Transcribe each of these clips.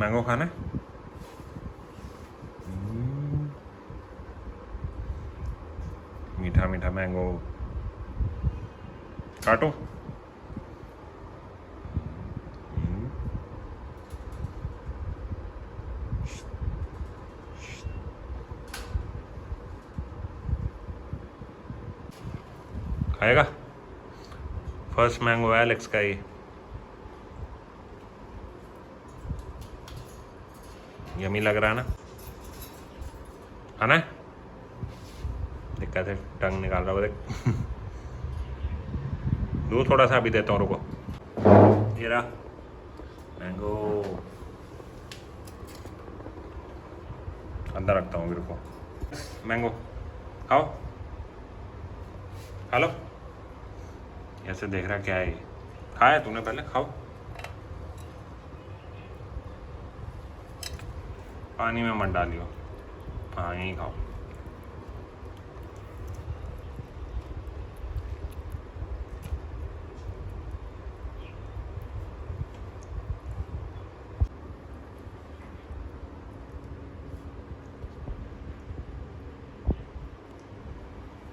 Mango खाना है? मीठा मीठा मैंगो काटो। खाएगा? फर्स्ट मैंगो है एलेक्स का ये। यमी लग रहा है ना? खाना है? दिक्कत है, टंग निकाल रहा हो देख। दो थोड़ा सा अभी देता हूँ, रुको। ये रहा मैंगो, अंदर रखता हूँ मेरे को। मैंगो खाओ, खा लो। ऐसे देख रहा क्या है ये? खाया तूने पहले? खाओ। पानी में मत डालियो, हाँ यहीं खाओ।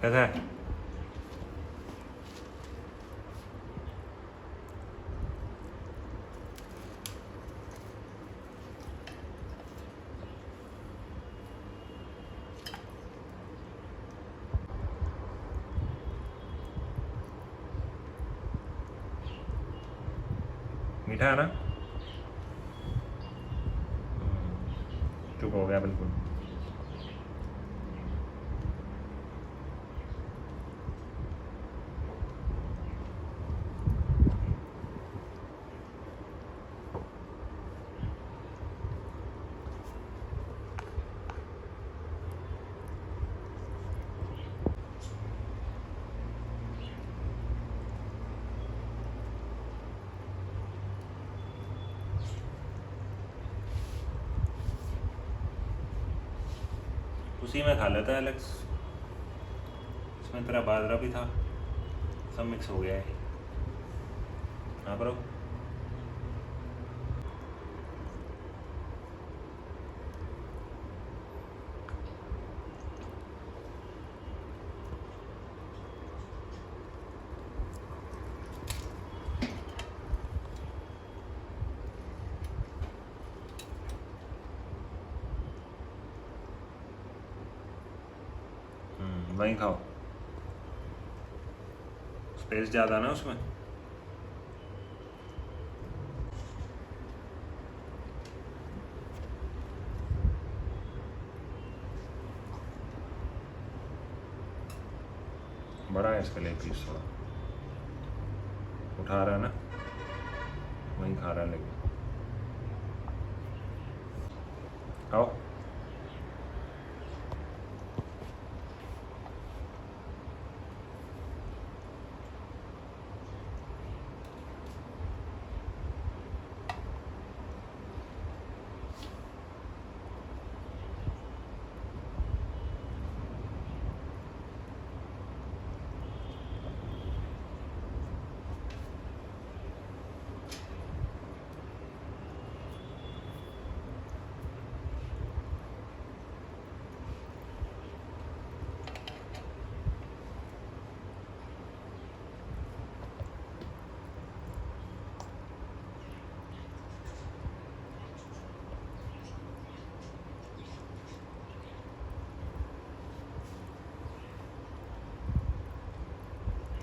कैसा है? मीठा है ना? चुप हो गया बिल्कुल। उसी में खा लेता है एलेक्स, इसमें तेरा बाजरा भी था, सब मिक्स हो गया है। हाँ ब्रो, वहीं खाओ, स्पेस ज़्यादा ना उसमें। बड़ा है इसके लिए पीस, थोड़ा उठा रहा है ना, वहीं खा रहा है लेकिन। खाओ।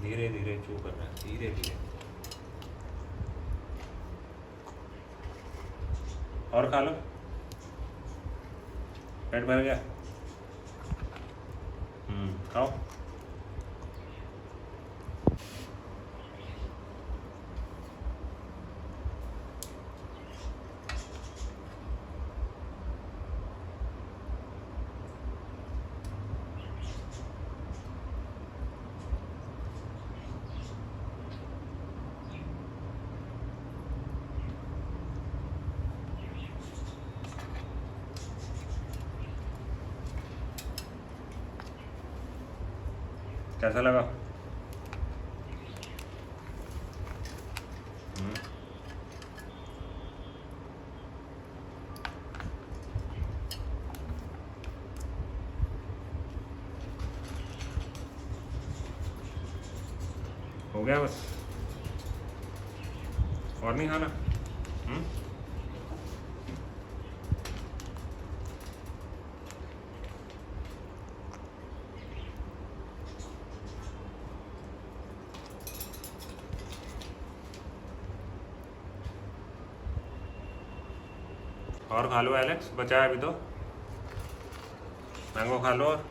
धीरे धीरे चू करना है, धीरे धीरे। और खा लो, पेट भर गया। खाओ। कैसा लगा? हो गया बस, और नहीं खाना? और खा लो एलेक्स, बचा है अभी तो, मैंगो खा लो। और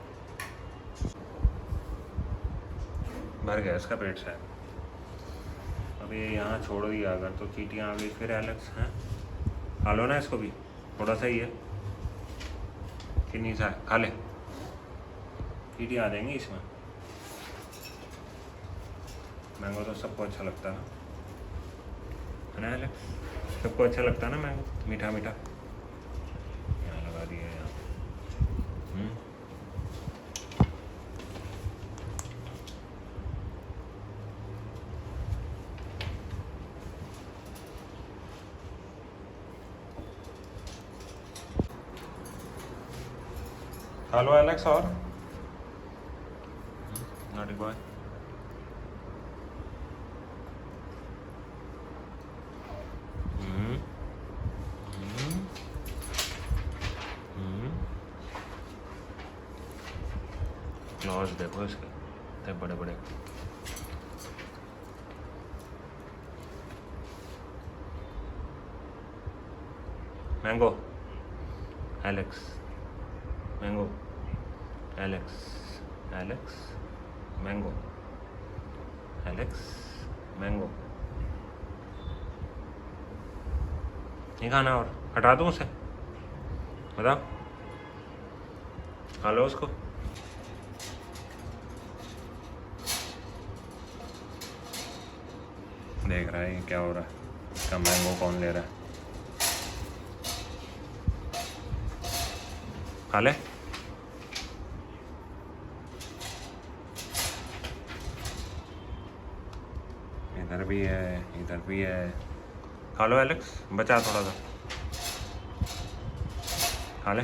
भर गया इसका पेट शायद, अभी यहाँ छोड़ दिया अगर तो चींटियाँ आ गई फिर एलेक्स हैं। खा लो ना इसको भी, थोड़ा सा ही है कि नहीं, सा खा ले, चींटी आ जाएंगी इसमें। मैंगो तो सबको अच्छा लगता है ना एलेक्स, सबको अच्छा लगता है ना मैंगो, मीठा मीठा। यहाँ लगा दिया यहाँ। खा लो एलेक्स और, नॉटी बॉय। क्लॉज देखो इसके इतने बड़े बड़े। Mango Alex, mango Alex, Alex mango, Alex mango. नहीं खाना और हटा दूँ उसे, बताओ? खा लो उसको। देख रहा है क्या हो रहा है, इसका मैंगो कौन ले रहा है। खा ले, इधर भी है, इधर भी है। खा लो एलेक्स, बचा थोड़ा सा, खा ले।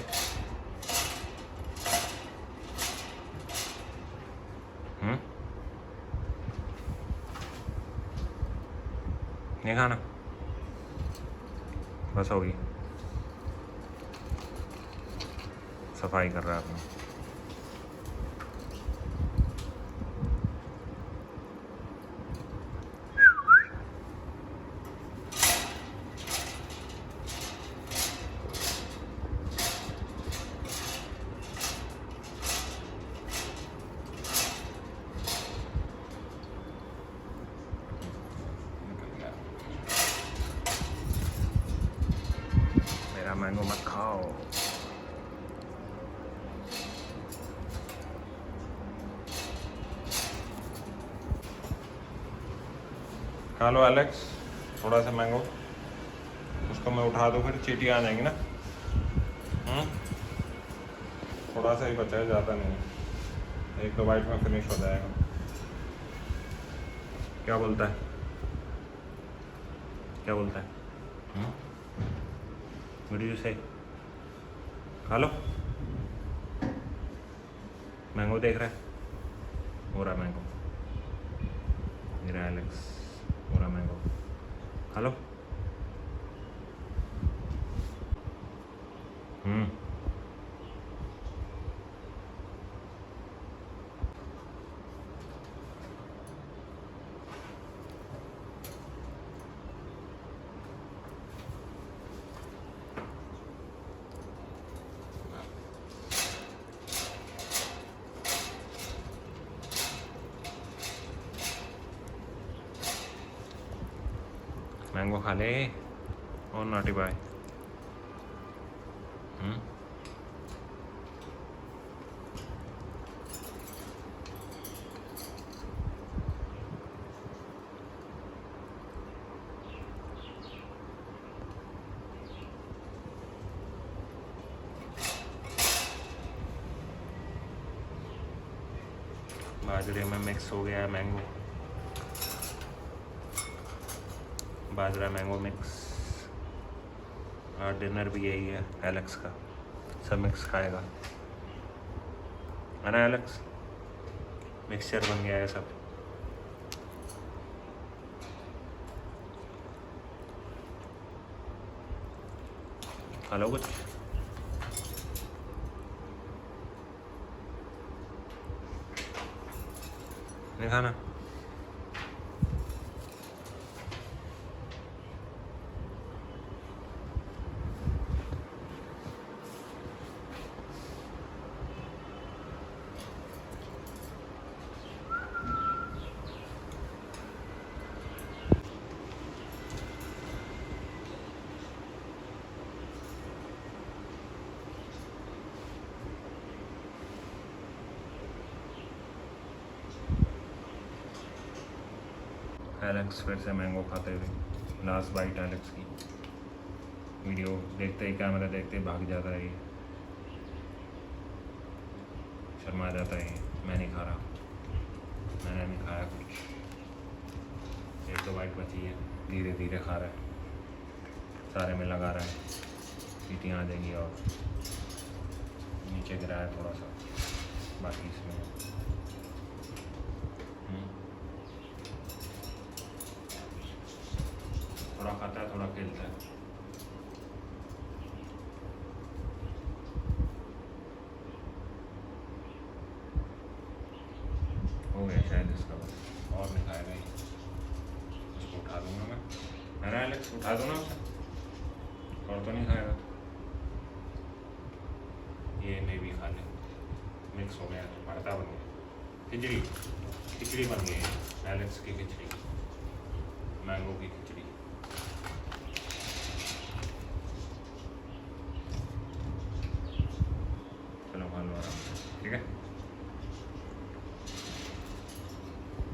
नहीं खाना, बस होगी। सफाई कर रहा है अपना। मेरा मैंगो मत खाओ। खा लो एलेक्स थोड़ा सा मैंगो, उसको मैं उठा दूँ फिर चींटियाँ आ जाएंगी ना। थोड़ा सा ही बचा है, ज़्यादा नहीं है, 1-2 बाइट में फिनिश हो जाएगा। क्या बोलता है, क्या बोलता है? व्हाट डू यू से? खा लो, मैंगो देख रहा है, हो रहा मैंगो, मेरा एलेक्स हो रहा मैंगो। खा लो। मैंगो खा ले और नॉटी बॉय। बाजरे में मिक्स हो गया है मैंगो, बाजरा मैंगो मिक्स। और डिनर भी यही है एलेक्स का, सब मिक्स खाएगा, है ना एलेक्स? मिक्सचर बन गया है सब। खा लो कुछ। नहीं खाना? एलेक्स फिर से मैंगो खाते हुए, लास्ट बाइट एलेक्स की। वीडियो देखते ही, कैमरा देखते ही भाग जाता है ये, शर्मा जाता है ये। मैं नहीं खा रहा, मैंने नहीं खाया कुछ। एक दो बाइट बची है, धीरे धीरे खा रहा है, सारे में लगा रहा है। चींटियाँ आ जाएंगी और नीचे गिरा है थोड़ा सा, बाकी इसमें थोड़ा खाता है, थोड़ा खेलता है। हो गया शायद इसका, बस और नहीं खाएगा ये। उसको उठा दूंगा मैं, है ना एलेक्स? उठा दूँ ना उसे, और तो नहीं खाएगा। ये मैं भी खा ले, मिक्स हो गया, भरता बन गया। खिचड़ी बन गई है एलेक्स की, खिचड़ी मैंगो की।